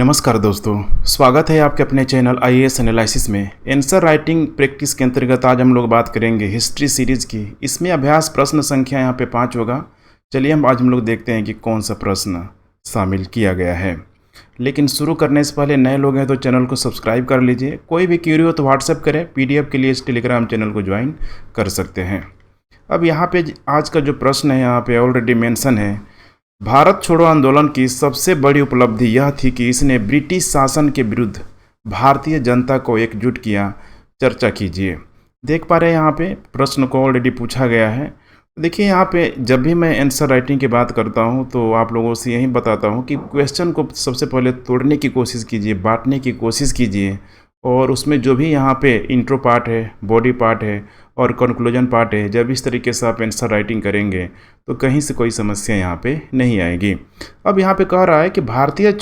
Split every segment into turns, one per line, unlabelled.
नमस्कार दोस्तों, स्वागत है आपके अपने चैनल आईएएस एनालिसिस में। आंसर राइटिंग प्रैक्टिस के अंतर्गत आज हम लोग बात करेंगे हिस्ट्री सीरीज की। इसमें अभ्यास प्रश्न संख्या यहाँ पे 5 होगा। चलिए आज हम लोग देखते हैं कि कौन सा प्रश्न शामिल किया गया है। लेकिन शुरू करने से पहले नए लोग हैं तो चैनल को सब्सक्राइब कर लीजिए। कोई भी क्यूरी हो तो व्हाट्सएप करें, PDF के लिए इस टेलीग्राम चैनल को ज्वाइन कर सकते हैं। अब यहाँ पे आज का जो प्रश्न है यहाँ पे ऑलरेडी मेंशन है। भारत छोड़ो आंदोलन की सबसे बड़ी उपलब्धि यह थी कि इसने ब्रिटिश शासन के विरुद्ध भारतीय जनता को एकजुट किया। चर्चा कीजिए। देख पा रहे हैं यहाँ पे प्रश्न को ऑलरेडी पूछा गया है। देखिए यहाँ पे जब भी मैं आंसर राइटिंग की बात करता हूँ तो आप लोगों से यही बताता हूँ कि क्वेश्चन को सबसे पहले तोड़ने की कोशिश कीजिए, बांटने की कोशिश कीजिए, और उसमें जो भी यहाँ पे इंट्रो पार्ट है, बॉडी पार्ट है और कंक्लूजन पार्ट है, जब इस तरीके से आप आंसर राइटिंग करेंगे तो कहीं से कोई समस्या यहाँ पे नहीं आएगी। अब यहाँ पे कह रहा है कि भारत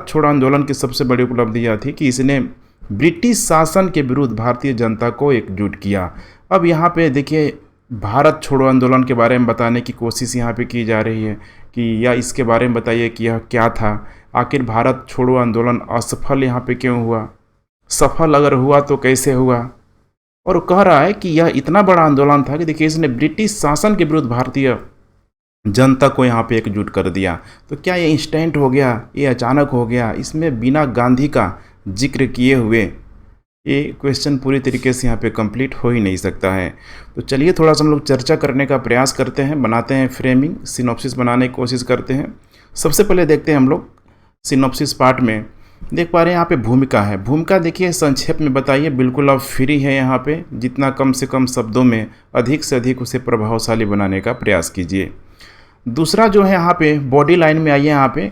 छोड़ो आंदोलन की सबसे बड़ी उपलब्धि यह थी कि इसने ब्रिटिश शासन के विरुद्ध भारतीय जनता को एकजुट किया। अब यहाँ पे देखिए भारत छोड़ो आंदोलन के बारे में बताने की कोशिश यहाँ पे की जा रही है कि या इसके बारे में बताइए कि यह क्या था, आखिर भारत छोड़ो आंदोलन असफल यहाँ पे क्यों हुआ, सफल अगर हुआ तो कैसे हुआ। और कह रहा है कि यह इतना बड़ा आंदोलन था कि देखिए इसने ब्रिटिश शासन के विरुद्ध भारतीय जनता को यहाँ पे एकजुट कर दिया। तो क्या ये इंस्टेंट हो गया, ये अचानक हो गया? इसमें बिना गांधी का जिक्र किए हुए ये क्वेश्चन पूरी तरीके से यहाँ पे कंप्लीट हो ही नहीं सकता है। तो चलिए थोड़ा सा हम लोग चर्चा करने का प्रयास करते हैं, बनाते हैं फ्रेमिंग, सिनॉप्सिस बनाने की कोशिश करते हैं। सबसे पहले देखते हैं हम लोग सिनॉप्सिस पार्ट में। देख पा रहे हैं यहाँ पे भूमिका है। भूमिका देखिए संक्षेप में बताइए, बिल्कुल आप फ्री है यहाँ पे, जितना कम से कम शब्दों में अधिक से अधिक उसे प्रभावशाली बनाने का प्रयास कीजिए। दूसरा जो है यहाँ पे बॉडी लाइन में आइए यहाँ पे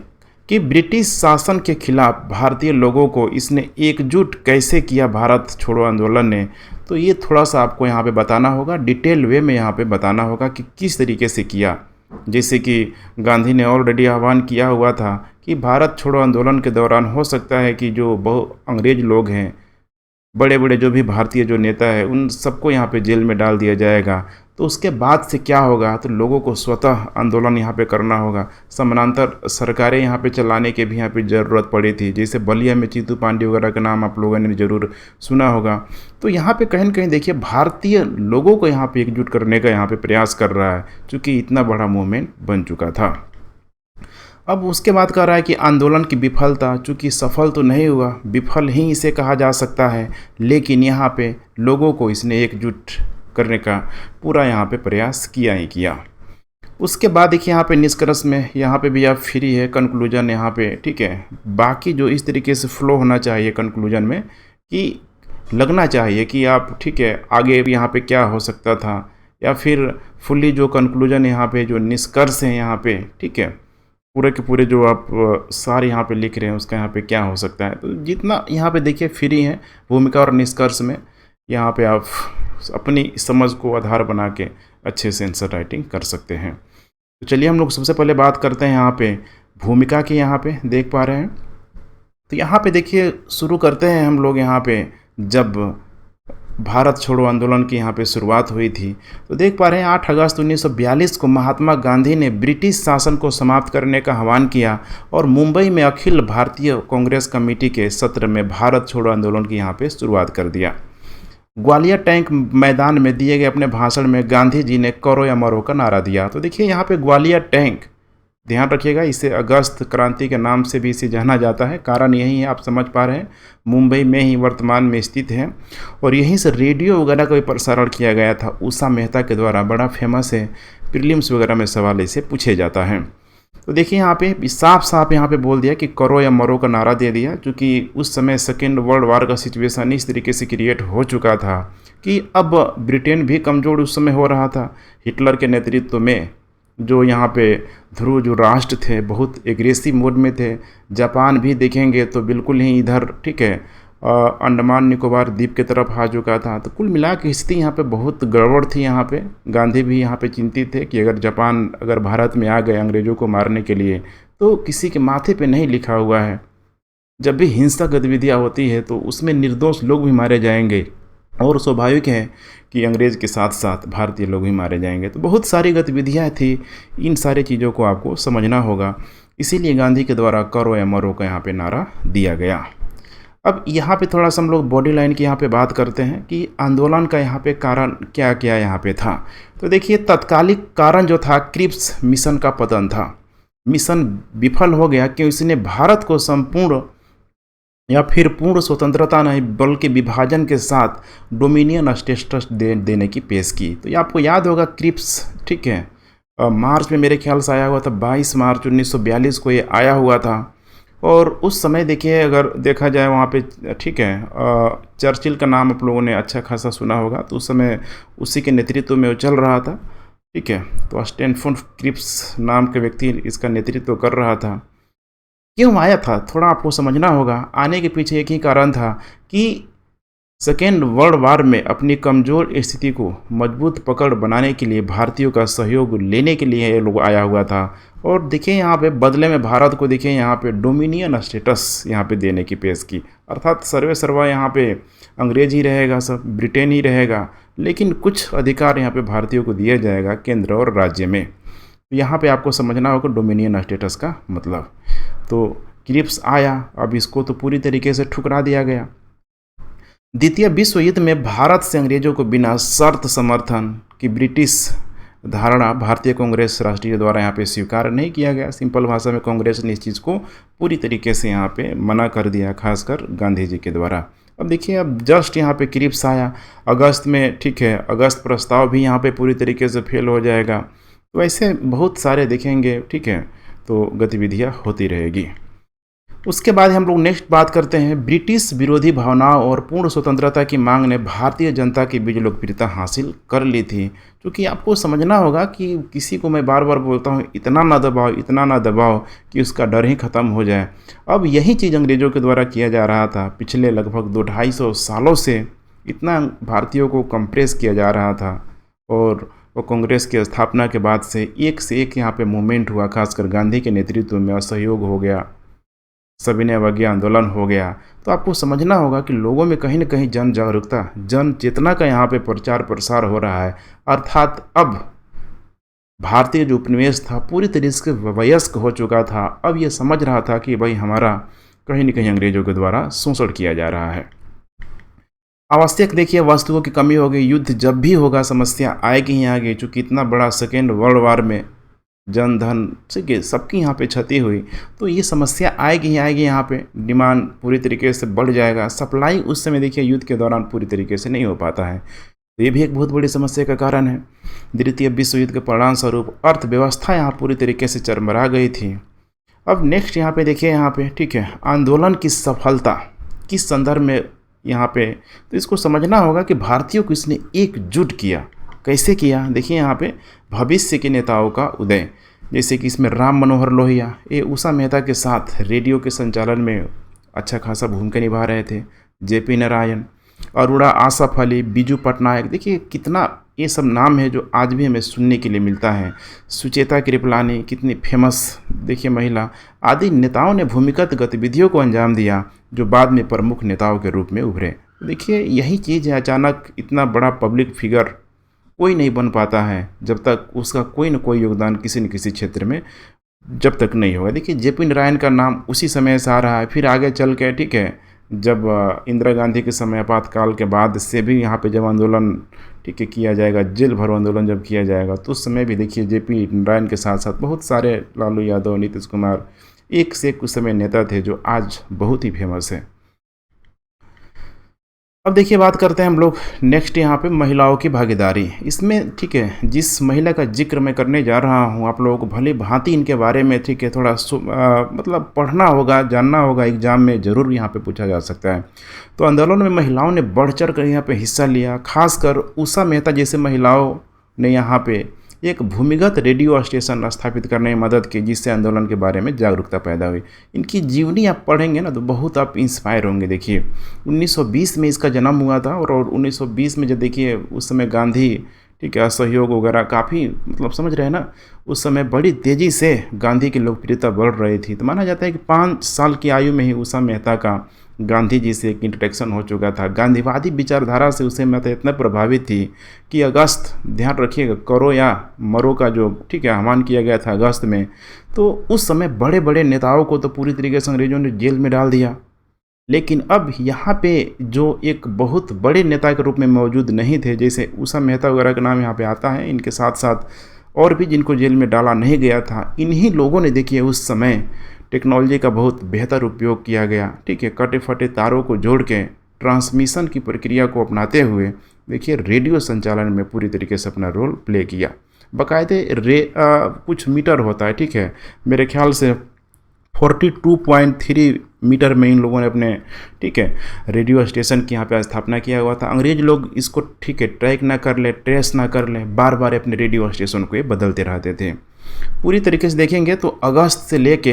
कि ब्रिटिश शासन के खिलाफ भारतीय लोगों को इसने एकजुट कैसे किया भारत छोड़ो आंदोलन ने। तो ये थोड़ा सा आपको यहाँ पे बताना होगा, डिटेल वे में यहाँ पे बताना होगा कि किस तरीके से किया। जैसे कि गांधी ने ऑलरेडी आह्वान किया हुआ था कि भारत छोड़ो आंदोलन के दौरान हो सकता है कि जो अंग्रेज लोग हैं, बड़े बड़े जो भी भारतीय जो नेता है, उन सबको यहाँ पे जेल में डाल दिया जाएगा। तो उसके बाद से क्या होगा, तो लोगों को स्वतः आंदोलन यहाँ पे करना होगा। समानांतर सरकारें यहाँ पे चलाने के भी यहाँ पे ज़रूरत पड़ी थी। जैसे बलिया में चीतू पांडे वगैरह का नाम आप लोगों ने ज़रूर सुना होगा। तो यहाँ पे कहीं न कहीं देखिए भारतीय लोगों को यहाँ पे एकजुट करने का यहाँ पे प्रयास कर रहा है, चूँकि इतना बड़ा मूवमेंट बन चुका था। अब उसके बाद कह रहा है कि आंदोलन की विफलता, चूँकि सफल तो नहीं हुआ, विफल ही इसे कहा जा सकता है, लेकिन यहाँ पे लोगों को इसने एकजुट करने का पूरा यहाँ पे प्रयास किया ही किया। उसके बाद देखिए यहाँ पे निष्कर्ष में यहाँ पे भी आप फ्री है, कंक्लूजन यहाँ पे, ठीक है। बाकी जो इस तरीके से फ्लो होना चाहिए कंक्लूजन में कि लगना चाहिए कि आप, ठीक है, आगे भी यहाँ पे क्या हो सकता था, या फिर फुल्ली जो कंक्लूजन यहाँ पे जो निष्कर्ष है यहाँ पे, ठीक है, पूरे के पूरे जो आप सारे यहाँ पे लिख रहे हैं उसका यहाँ पे क्या हो सकता है। तो जितना यहाँ पे देखिए फ्री है भूमिका और निष्कर्ष में, यहाँ पे आप अपनी समझ को आधार बना के अच्छे से आंसर राइटिंग कर सकते हैं। तो चलिए हम लोग सबसे पहले बात करते हैं यहाँ पे भूमिका की। यहाँ पे देख पा रहे हैं तो यहाँ पे देखिए शुरू करते हैं हम लोग यहाँ पे जब भारत छोड़ो आंदोलन की यहाँ पे शुरुआत हुई थी। तो देख पा रहे हैं 8 अगस्त 1942 को महात्मा गांधी ने ब्रिटिश शासन को समाप्त करने का आह्वान किया और मुंबई में अखिल भारतीय कांग्रेस कमेटी के सत्र में भारत छोड़ो आंदोलन की यहाँ पे शुरुआत कर दिया। ग्वालियर टैंक मैदान में दिए गए अपने भाषण में गांधी जी ने करो या मरो का नारा दिया। तो देखिए यहाँ पे ग्वालियर टैंक, ध्यान रखिएगा, इसे अगस्त क्रांति के नाम से भी इसे जाना जाता है। कारण यही है, आप समझ पा रहे हैं, मुंबई में ही वर्तमान में स्थित है और यहीं से रेडियो वगैरह का भी प्रसारण किया गया था उषा मेहता के द्वारा। बड़ा फेमस है, प्रीलिम्स वगैरह में सवाल इसे पूछे जाता है। तो देखिए यहाँ पे साफ साफ यहाँ पे बोल दिया कि करो या मरो का नारा दे दिया, क्योंकि उस समय सेकेंड वर्ल्ड वार का सिचुएशन इस तरीके से क्रिएट हो चुका था कि अब ब्रिटेन भी कमज़ोर उस समय हो रहा था। हिटलर के नेतृत्व में जो यहाँ पे ध्रुव जो राष्ट्र थे बहुत एग्रेसिव मोड में थे। जापान भी देखेंगे तो बिल्कुल ही इधर, ठीक है, अंडमान निकोबार द्वीप की तरफ आ चुका था। तो कुल मिला के स्थिति यहाँ पे बहुत गड़बड़ थी। यहाँ पे गांधी भी यहाँ पे चिंतित थे कि अगर जापान अगर भारत में आ गए अंग्रेज़ों को मारने के लिए तो किसी के माथे पे नहीं लिखा हुआ है, जब भी हिंसक गतिविधियाँ होती है तो उसमें निर्दोष लोग भी मारे जाएंगे और स्वाभाविक है कि अंग्रेज़ के साथ साथ भारतीय लोग भी मारे जाएंगे। तो बहुत सारी गतिविधियाँ थी, इन सारी चीज़ों को आपको समझना होगा। इसीलिए गांधी के द्वारा करो या मरो का यहाँ पे नारा दिया गया। अब यहाँ पे थोड़ा सा हम लोग बॉडी लाइन की यहाँ पे बात करते हैं कि आंदोलन का यहाँ पे कारण क्या क्या यहाँ पे था। तो देखिए तत्कालिक कारण जो था क्रिप्स मिशन का पतन था। मिशन विफल हो गया कि उसने भारत को संपूर्ण या फिर पूर्ण स्वतंत्रता नहीं बल्कि विभाजन के साथ डोमिनियन स्टेटस देने की पेश की। तो ये आपको याद होगा क्रिप्स, ठीक है, मार्च में मेरे ख्याल से आया हुआ था, 22 मार्च 1942 को ये आया हुआ था। और उस समय देखिए अगर देखा जाए वहाँ पे, ठीक है, चर्चिल का नाम आप लोगों ने अच्छा खासा सुना होगा। तो उस समय उसी के नेतृत्व में वो चल रहा था, ठीक है। तो स्टैनफोर्ड क्रिप्स नाम के व्यक्ति इसका नेतृत्व कर रहा था। क्यों आया था थोड़ा आपको समझना होगा। आने के पीछे एक ही कारण था कि सेकेंड वर्ल्ड वार में अपनी कमज़ोर स्थिति को मजबूत पकड़ बनाने के लिए भारतीयों का सहयोग लेने के लिए ये लोग आया हुआ था। और देखिए यहाँ पे बदले में भारत को देखिए यहाँ पे डोमिनियन स्टेटस यहाँ पे देने की पेश की, अर्थात सर्वे सर्वा यहाँ पे अंग्रेज ही रहेगा, सब ब्रिटेन ही रहेगा, लेकिन कुछ अधिकार यहाँ पे भारतीयों को दिया जाएगा केंद्र और राज्य में। तो यहाँ पे आपको समझना होगा डोमिनियन स्टेटस का मतलब। तो क्रिप्स आया, अब इसको तो पूरी तरीके से ठुकरा दिया गया। द्वितीय विश्व युद्ध में भारत से अंग्रेजों को बिना शर्त समर्थन की ब्रिटिश धारणा भारतीय कांग्रेस राष्ट्रीय द्वारा यहाँ पे स्वीकार नहीं किया गया। सिंपल भाषा में कांग्रेस ने इस चीज़ को पूरी तरीके से यहाँ पे मना कर दिया, खासकर गांधी जी के द्वारा। अब देखिए अब जस्ट यहाँ पे क्रिप्स आया अगस्त में, ठीक है, अगस्त प्रस्ताव भी यहाँ पे पूरी तरीके से फेल हो जाएगा। तो ऐसे बहुत सारे देखेंगे, ठीक है, तो गतिविधियाँ होती रहेगी। उसके बाद हम लोग नेक्स्ट बात करते हैं ब्रिटिश विरोधी भावनाओं और पूर्ण स्वतंत्रता की मांग ने भारतीय जनता के बीच लोकप्रियता हासिल कर ली थी। क्योंकि आपको समझना होगा कि किसी को मैं बार बार बोलता हूँ इतना ना दबाओ, इतना ना दबाओ कि उसका डर ही ख़त्म हो जाए। अब यही चीज़ अंग्रेज़ों के द्वारा किया जा रहा था। पिछले लगभग 200-250 सालों से इतना भारतीयों को कंप्रेस किया जा रहा था। और वो कांग्रेस की स्थापना के बाद से एक यहाँ पे मूवमेंट हुआ, खासकर गांधी के नेतृत्व में असहयोग हो गया, सविनय अवज्ञा आंदोलन हो गया। तो आपको समझना होगा कि लोगों में कहीं न कहीं जन जागरूकता, जन चेतना का यहाँ पे प्रचार प्रसार हो रहा है। अर्थात अब भारतीय जो उपनिवेश था पूरी तरीके से वयस्क हो चुका था। अब ये समझ रहा था कि भाई हमारा कहीं न कहीं अंग्रेजों के द्वारा शोषण किया जा रहा है। आवश्यक देखिए वस्तुओं की कमी हो गई, युद्ध जब भी होगा समस्या आएगी ही आगे। चूँकि इतना बड़ा सेकेंड वर्ल्ड वार में जन धन से सबकी यहाँ पे क्षति हुई, तो ये समस्या आएगी ही आएगी। यहाँ पे डिमांड पूरी तरीके से बढ़ जाएगा। सप्लाई उस समय देखिए युद्ध के दौरान पूरी तरीके से नहीं हो पाता है, तो ये भी एक बहुत बड़ी समस्या का कारण है। द्वितीय विश्व युद्ध के परिणाम स्वरूप अर्थव्यवस्था यहाँ पूरी तरीके से चरमरा गई थी। अब नेक्स्ट यहाँ पे देखिए, यहाँ पे ठीक है, आंदोलन की सफलता किस संदर्भ में यहाँ पे, तो इसको समझना होगा कि भारतीयों को इसने एकजुट किया। कैसे किया देखिए, यहाँ पे भविष्य के नेताओं का उदय, जैसे कि इसमें राम मनोहर लोहिया ये उषा मेहता के साथ रेडियो के संचालन में अच्छा खासा भूमिका निभा रहे थे। जेपी नारायण, अरोड़ा आसफ अली, बीजू पटनायक, देखिए कितना ये सब नाम है जो आज भी हमें सुनने के लिए मिलता है। सुचेता कृपलानी कितनी फेमस देखिए महिला, आदि नेताओं ने भूमिगत गतिविधियों को अंजाम दिया जो बाद में प्रमुख नेताओं के रूप में उभरे। देखिए यही चीज़ है, अचानक इतना बड़ा पब्लिक फिगर कोई नहीं बन पाता है जब तक उसका कोई न कोई योगदान किसी न किसी क्षेत्र में जब तक नहीं होगा। देखिए जेपी नारायण का नाम उसी समय से आ रहा है, फिर आगे चल के, ठीक है, जब इंदिरा गांधी के समय आपातकाल के बाद से भी यहाँ पे जब आंदोलन, ठीक है, किया जाएगा, जेल भरो आंदोलन जब किया जाएगा, तो उस समय भी देखिए जेपी नारायण के साथ साथ बहुत सारे, लालू यादव, नीतीश कुमार, एक से एक उस समय नेता थे जो आज बहुत ही फेमस है। अब देखिए बात करते हैं हम लोग नेक्स्ट यहाँ पे महिलाओं की भागीदारी। इसमें ठीक है, जिस महिला का जिक्र मैं करने जा रहा हूँ आप लोगों को भली भांति इनके बारे में, ठीक है, थोड़ा मतलब पढ़ना होगा, जानना होगा, एग्जाम में ज़रूर यहाँ पे पूछा जा सकता है। तो आंदोलन में महिलाओं ने बढ़ चढ़ कर यहाँ पे हिस्सा लिया। खासकर उषा मेहता जैसे महिलाओं ने यहाँ पे एक भूमिगत रेडियो स्टेशन स्थापित करने में मदद की, जिससे आंदोलन के बारे में जागरूकता पैदा हुई। इनकी जीवनी आप पढ़ेंगे ना तो बहुत आप इंस्पायर होंगे। देखिए 1920 में इसका जन्म हुआ था, और 1920 में जब देखिए उस समय गांधी, ठीक है, असहयोग वगैरह काफ़ी, मतलब समझ रहे हैं ना, उस समय बड़ी तेज़ी से गांधी की लोकप्रियता बढ़ रही थी। तो माना जाता है कि 5 साल की आयु में ही उषा मेहता का गांधी जी से एक इंटरेक्शन हो चुका था। गांधीवादी विचारधारा से उसे मैं तो इतना प्रभावित थी कि अगस्त, ध्यान रखिएगा, करो या मरो का जो आह्वान किया गया था अगस्त में, तो उस समय बड़े बड़े नेताओं को तो पूरी तरीके से अंग्रेजों ने जेल में डाल दिया। लेकिन अब यहाँ पे जो एक बहुत बड़े नेता के रूप में मौजूद नहीं थे, जैसे उषा मेहता वगैरह का नाम यहाँ पे आता है, इनके साथ साथ और भी जिनको जेल में डाला नहीं गया था, इन्हीं लोगों ने देखिए उस समय टेक्नोलॉजी का बहुत बेहतर उपयोग किया गया। कटे फटे तारों को जोड़ के ट्रांसमिशन की प्रक्रिया को अपनाते हुए देखिए रेडियो संचालन में पूरी तरीके से अपना रोल प्ले किया। बाकायदे कुछ मीटर होता है, मेरे ख्याल से 42.3 मीटर में इन लोगों ने अपने रेडियो स्टेशन की यहाँ पे स्थापना किया हुआ था। अंग्रेज लोग इसको ट्रैक ना कर ले, ट्रेस ना कर ले, बार बार अपने रेडियो स्टेशन को ये बदलते रहते थे। पूरी तरीके से देखेंगे तो अगस्त से लेके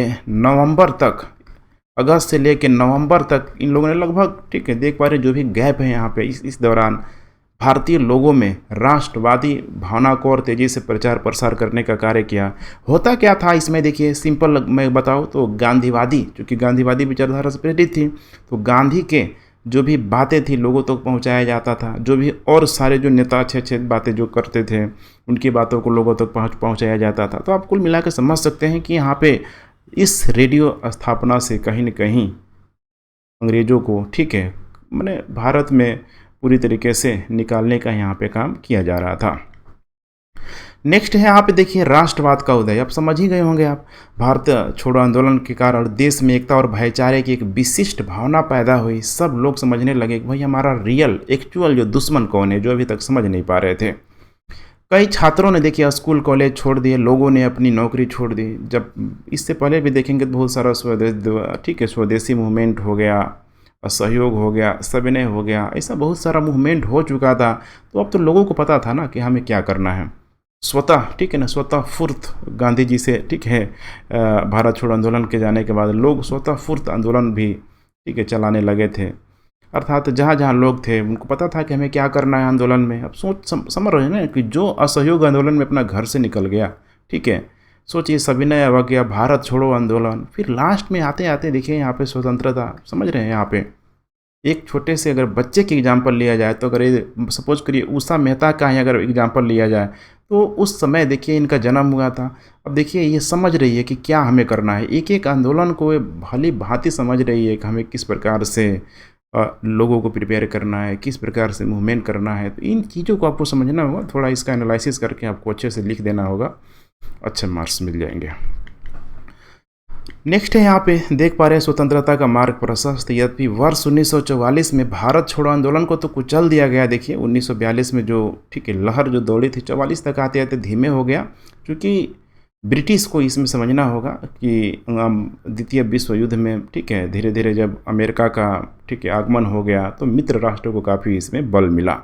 नवंबर तक इन लोगों ने लगभग देख पा रहे जो भी गैप है यहाँ पे, इस दौरान भारतीय लोगों में राष्ट्रवादी भावना को और तेज़ी से प्रचार प्रसार करने का कार्य किया। होता क्या था इसमें देखिए, सिंपल मैं बताऊँ तो गांधीवादी, चूँकि गांधीवादी विचारधारा से प्रेरित थी, तो गांधी के जो भी बातें थी लोगों तक पहुंचाया जाता था। जो भी और सारे जो नेता अच्छे अच्छे बातें जो करते थे, उनकी बातों को लोगों तक पहुंचाया जाता था। तो आप कुल मिला के समझ सकते हैं कि यहाँ पे इस रेडियो स्थापना से कहीं न कहीं अंग्रेज़ों को मैंने भारत में पूरी तरीके से निकालने का यहाँ पे काम किया जा रहा था। नेक्स्ट है यहाँ पे देखिए राष्ट्रवाद का उदय। अब समझ ही गए होंगे आप, भारत छोड़ो आंदोलन के कारण देश में एकता और भाईचारे की एक विशिष्ट भावना पैदा हुई। सब लोग समझने लगे कि भाई हमारा रियल एक्चुअल जो दुश्मन कौन है, जो अभी तक समझ नहीं पा रहे थे। कई छात्रों ने देखिए स्कूल कॉलेज छोड़ दिए, लोगों ने अपनी नौकरी छोड़ दी। जब इससे पहले भी देखेंगे तो बहुत सारा स्वदेशी मूवमेंट हो गया, असहयोग हो गया, सविनय हो गया, ऐसा बहुत सारा मूवमेंट हो चुका था। तो अब तो लोगों को पता था ना कि हमें क्या करना है। स्वतः स्वतः फुर्त गांधी जी से भारत छोड़ो आंदोलन के जाने के बाद लोग स्वतः फुर्त आंदोलन भी चलाने लगे थे। अर्थात जहाँ जहाँ लोग थे उनको पता था कि हमें क्या करना है आंदोलन में। अब समझ रहे हैं ना कि जो असहयोग आंदोलन में अपना घर से निकल गया, सोचिए सविनय अवज्ञा, भारत छोड़ो आंदोलन, फिर लास्ट में आते आते देखिए यहाँ पे स्वतंत्रता। समझ रहे हैं, यहाँ पे एक छोटे से अगर बच्चे की एग्जांपल लिया जाए तो अगर सपोज करिए उषा मेहता का ही अगर एग्जांपल लिया जाए तो उस समय देखिए इनका जन्म हुआ था। अब देखिए ये समझ रही है कि क्या हमें करना है, एक एक आंदोलन को भली भांति समझ रही है कि हमें किस प्रकार से लोगों को प्रिपेयर करना है, किस प्रकार से मूवमेंट करना है। तो इन चीज़ों को आपको समझना होगा, थोड़ा इसका एनालिसिस करके आपको अच्छे से लिख देना होगा, अच्छे मार्क्स मिल जाएंगे। नेक्स्ट है यहाँ पे देख पा रहे हैं स्वतंत्रता का मार्ग प्रशस्त। यद्यपि वर्ष 1944 में भारत छोड़ो आंदोलन को तो कुचल दिया गया। देखिए 1942 में जो लहर जो दौड़ी थी, 44 तक आते आते धीमे हो गया, क्योंकि ब्रिटिश को इसमें समझना होगा कि द्वितीय विश्व युद्ध में धीरे धीरे जब अमेरिका का आगमन हो गया तो मित्र राष्ट्रों को काफ़ी इसमें बल मिला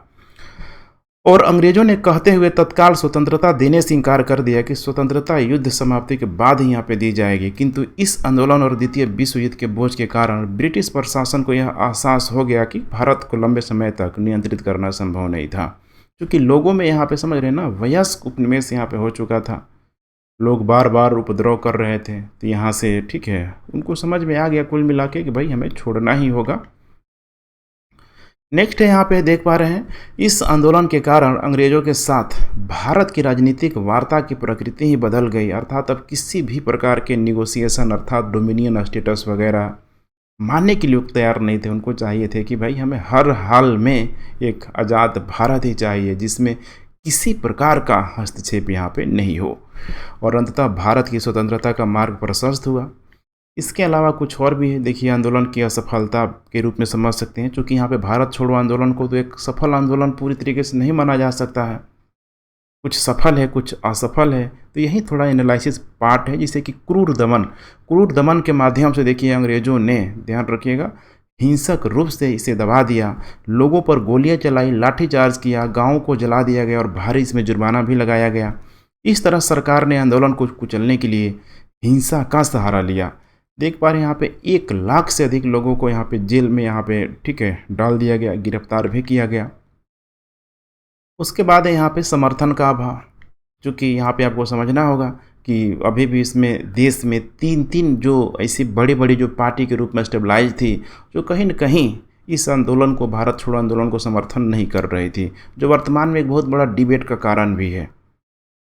और अंग्रेजों ने कहते हुए तत्काल स्वतंत्रता देने से इनकार कर दिया कि स्वतंत्रता युद्ध समाप्ति के बाद ही यहाँ पे दी जाएगी। किंतु इस आंदोलन और द्वितीय विश्व युद्ध के बोझ के कारण ब्रिटिश प्रशासन को यह एहसास हो गया कि भारत को लंबे समय तक नियंत्रित करना संभव नहीं था, क्योंकि लोगों में यहाँ पे समझ रहे ना वयस्क उपनिवेश यहाँ पे हो चुका था। लोग बार बार उपद्रव कर रहे थे, तो यहाँ से उनको समझ में आ गया कुल मिला के कि भाई हमें छोड़ना ही होगा। नेक्स्ट है यहाँ पे देख पा रहे हैं, इस आंदोलन के कारण अंग्रेजों के साथ भारत की राजनीतिक वार्ता की प्रकृति ही बदल गई। अर्थात अब किसी भी प्रकार के निगोसिएशन अर्थात डोमिनियन स्टेटस वगैरह मानने के लिए तैयार नहीं थे। उनको चाहिए थे कि भाई हमें हर हाल में एक आज़ाद भारत ही चाहिए जिसमें किसी प्रकार का हस्तक्षेप यहाँ पे नहीं हो। और अंततः भारत की स्वतंत्रता का मार्ग प्रशस्त हुआ। इसके अलावा कुछ और भी देखिए आंदोलन की असफलता के रूप में समझ सकते हैं, क्योंकि यहाँ पे भारत छोड़ो आंदोलन को तो एक सफल आंदोलन पूरी तरीके से नहीं माना जा सकता है। कुछ सफल है, कुछ असफल है। तो यही थोड़ा एनालिसिस पार्ट है, जिसे कि क्रूर दमन के माध्यम से देखिए अंग्रेजों ने, ध्यान रखिएगा, हिंसक रूप से इसे दबा दिया। लोगों पर गोलियां चलाई, लाठीचार्ज किया, गाँव को जला दिया गया और भारी इसमें जुर्माना भी लगाया गया। इस तरह सरकार ने आंदोलन को कुचलने के लिए हिंसा का सहारा लिया। देख पा रहे हैं यहाँ पे 1 लाख से अधिक लोगों को यहाँ पे जेल में डाल दिया गया, गिरफ्तार भी किया गया। उसके बाद है यहाँ पे समर्थन का अभाव, चूँकि यहाँ पे आपको समझना होगा कि अभी भी इसमें देश में 3 जो ऐसी बड़ी बड़ी जो पार्टी के रूप में स्टेबलाइज थी, जो कहीं न कहीं इस आंदोलन को, भारत छोड़ो आंदोलन को समर्थन नहीं कर रही थी, जो वर्तमान में एक बहुत बड़ा डिबेट का कारण भी है।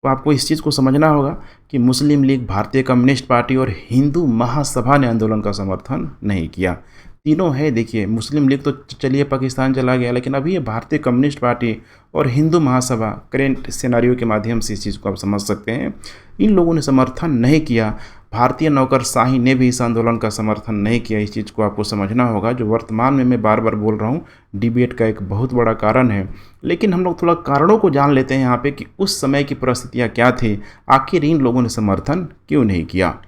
तो आपको इस चीज़ को समझना होगा कि मुस्लिम लीग, भारतीय कम्युनिस्ट पार्टी और हिंदू महासभा ने आंदोलन का समर्थन नहीं किया। तीनों है, देखिए मुस्लिम लीग तो चलिए पाकिस्तान चला गया, लेकिन अभी ये भारतीय कम्युनिस्ट पार्टी और हिंदू महासभा करेंट सिनेरियो के माध्यम से इस चीज़ को आप समझ सकते हैं, इन लोगों ने समर्थन नहीं किया। भारतीय नौकरशाही ने भी इस आंदोलन का समर्थन नहीं किया। इस चीज़ को आपको समझना होगा, जो वर्तमान में मैं बार बार बोल रहा हूँ, डिबेट का एक बहुत बड़ा कारण है। लेकिन हम लोग थोड़ा कारणों को जान लेते हैं यहाँ पे कि उस समय की परिस्थितियाँ क्या थी, आखिर इन लोगों ने समर्थन क्यों नहीं किया।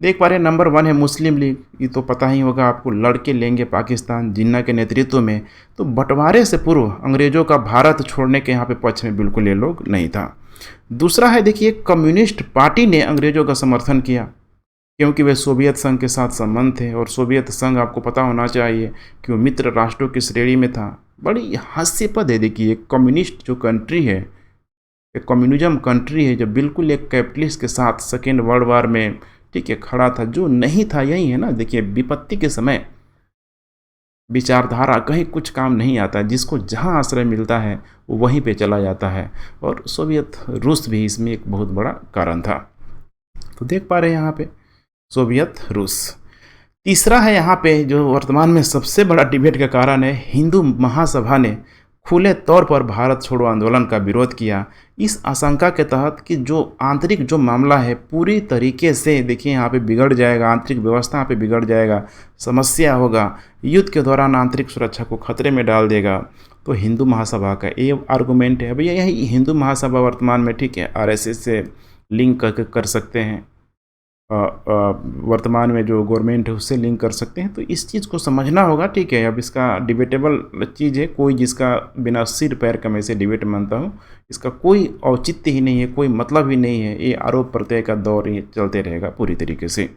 देख पा रहे हैं, नंबर 1 है मुस्लिम लीग। ये तो पता ही होगा आपको, लड़के लेंगे पाकिस्तान, जिन्ना के नेतृत्व में। तो बंटवारे से पूर्व अंग्रेजों का भारत छोड़ने के यहाँ पे पक्ष में बिल्कुल ये लोग नहीं था। दूसरा है, देखिए कम्युनिस्ट पार्टी ने अंग्रेजों का समर्थन किया, क्योंकि वे सोवियत संघ के साथ संबंध थे, और सोवियत संघ आपको पता होना चाहिए कि वो मित्र राष्ट्रों की श्रेणी में था। बड़ी हास्यास्पद है, देखिए एक कम्युनिस्ट जो कंट्री है, एक कम्युनिज्म कंट्री है, जो बिल्कुल एक कैपिटलिस्ट के साथ सेकेंड वर्ल्ड वार में ठीक है खड़ा था। जो नहीं था, यही है ना, देखिए विपत्ति के समय विचारधारा कहीं कुछ काम नहीं आता, जिसको जहां आश्रय मिलता है वो वहीं पे चला जाता है, और सोवियत रूस भी इसमें एक बहुत बड़ा कारण था। तो देख पा रहे हैं यहाँ पे सोवियत रूस। तीसरा है यहाँ पे जो वर्तमान में सबसे बड़ा डिबेट का कारण है, हिंदू महासभा ने खुले तौर पर भारत छोड़ो आंदोलन का विरोध किया, इस आशंका के तहत कि जो आंतरिक जो मामला है पूरी तरीके से देखिए यहाँ पे बिगड़ जाएगा, आंतरिक व्यवस्था यहाँ पे बिगड़ जाएगा, समस्या होगा, युद्ध के दौरान आंतरिक सुरक्षा को खतरे में डाल देगा। तो हिंदू महासभा का ये आर्गूमेंट है। भैया यही हिंदू महासभा वर्तमान में ठीक है आरएसएस से लिंक कर सकते हैं, वर्तमान में जो गवर्नमेंट है उससे लिंक कर सकते हैं। तो इस चीज़ को समझना होगा, ठीक है। अब इसका डिबेटेबल चीज़ है, कोई जिसका बिना सिर पैर का मैं इसे डिबेट मानता हूँ, इसका कोई औचित्य ही नहीं है, कोई मतलब ही नहीं है। ये आरोप प्रत्यय का दौर ही चलते रहेगा पूरी तरीके से।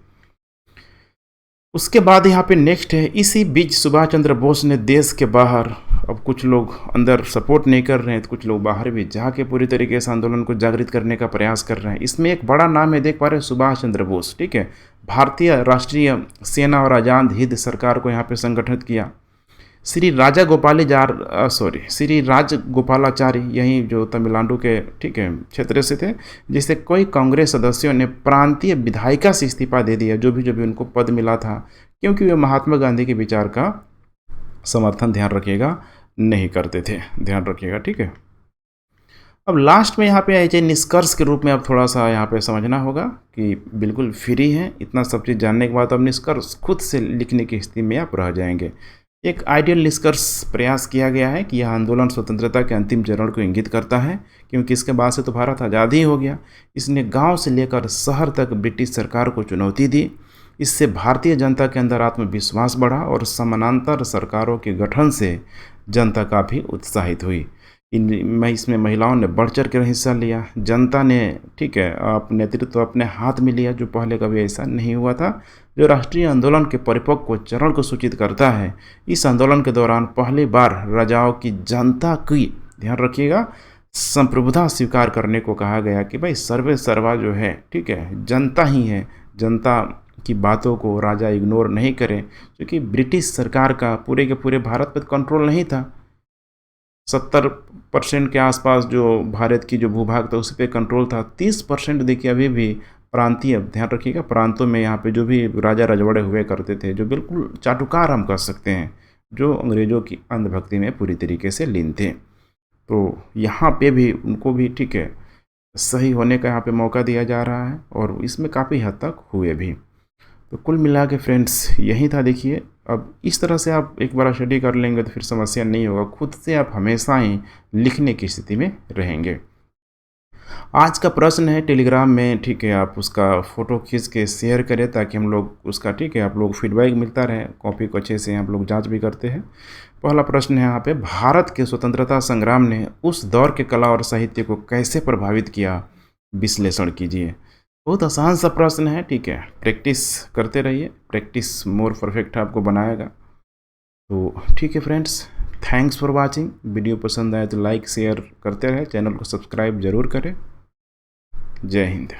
उसके बाद यहाँ पे नेक्स्ट है, इसी बीच सुभाष चंद्र बोस ने देश के बाहर, अब कुछ लोग अंदर सपोर्ट नहीं कर रहे हैं तो कुछ लोग बाहर भी जाके पूरी तरीके से आंदोलन को जागृत करने का प्रयास कर रहे हैं। इसमें एक बड़ा नाम है, देख पा रहे हैं, सुभाष चंद्र बोस, ठीक है। भारतीय राष्ट्रीय सेना और आज़ाद हिंद सरकार को यहाँ पे संगठित किया। श्री राजगोपालाचारी, यहीं जो तमिलनाडु के ठीक है क्षेत्र से थे, जिससे कई कांग्रेस सदस्यों ने प्रांतीय विधायिका से इस्तीफा दे दिया, जो भी उनको पद मिला था, क्योंकि वे महात्मा गांधी के विचार का समर्थन, ध्यान रखिएगा, नहीं करते थे। ध्यान रखिएगा, ठीक है। अब लास्ट में यहाँ पे ऐसे निष्कर्ष के रूप में अब थोड़ा सा यहाँ पे समझना होगा कि बिल्कुल फ्री है, इतना सब चीज़ जानने के बाद अब निष्कर्ष खुद से लिखने की स्थिति में आप रह जाएंगे। एक आइडियल निष्कर्ष प्रयास किया गया है कि यह आंदोलन स्वतंत्रता के अंतिम चरण को इंगित करता है, क्योंकि इसके बाद से तो भारत आज़ाद ही हो गया। इसने गांव से लेकर शहर तक ब्रिटिश सरकार को चुनौती दी। इससे भारतीय जनता के अंदर आत्मविश्वास बढ़ा और समानांतर सरकारों के गठन से जनता काफ़ी उत्साहित हुई। इसमें महिलाओं ने बढ़ चढ़ कर हिस्सा लिया। जनता ने ठीक है नेतृत्व अपने हाथ में लिया, जो पहले कभी ऐसा नहीं हुआ था, जो राष्ट्रीय आंदोलन के परिपक्व चरण को सूचित करता है। इस आंदोलन के दौरान पहली बार राजाओं की जनता की, ध्यान रखिएगा, संप्रभुता स्वीकार करने को कहा गया कि भाई सर्वे सर्वा जो है ठीक है जनता ही है, जनता की बातों को राजा इग्नोर नहीं करें, क्योंकि ब्रिटिश सरकार का पूरे के पूरे भारत पर कंट्रोल नहीं था। 70% के आसपास जो भारत की जो भूभाग था उस पर कंट्रोल था। 30% देखिए अभी भी प्रांतीय, ध्यान रखिएगा, प्रांतों में यहाँ पे जो भी राजा रजवाड़े हुए करते थे, जो बिल्कुल चाटुकार हम कह सकते हैं, जो अंग्रेज़ों की अंधभक्ति में पूरी तरीके से लीन थे। तो यहाँ पे भी उनको भी ठीक है सही होने का यहाँ पे मौका दिया जा रहा है, और इसमें काफ़ी हद तक हुए भी। तो कुल मिला के फ्रेंड्स यही था। देखिए अब इस तरह से आप एक बार स्टडी कर लेंगे तो फिर समस्या नहीं होगा, खुद से आप हमेशा ही लिखने की स्थिति में रहेंगे। आज का प्रश्न है टेलीग्राम में, ठीक है, आप उसका फ़ोटो खींच के शेयर करें ताकि हम लोग उसका ठीक है आप लोग फीडबैक मिलता रहे, कॉपी को अच्छे से आप लोग जांच भी करते हैं। पहला प्रश्न है यहाँ पे, भारत के स्वतंत्रता संग्राम ने उस दौर के कला और साहित्य को कैसे प्रभावित किया, विश्लेषण कीजिए। बहुत आसान सा प्रश्न है, ठीक है, प्रैक्टिस करते रहिए, प्रैक्टिस मोर परफेक्ट आपको बनाएगा। तो ठीक है friends, thanks for watching. Video पसंद आए तो लाइक शेयर करते रहे, चैनल को सब्सक्राइब जरूर करें। जय हिंद।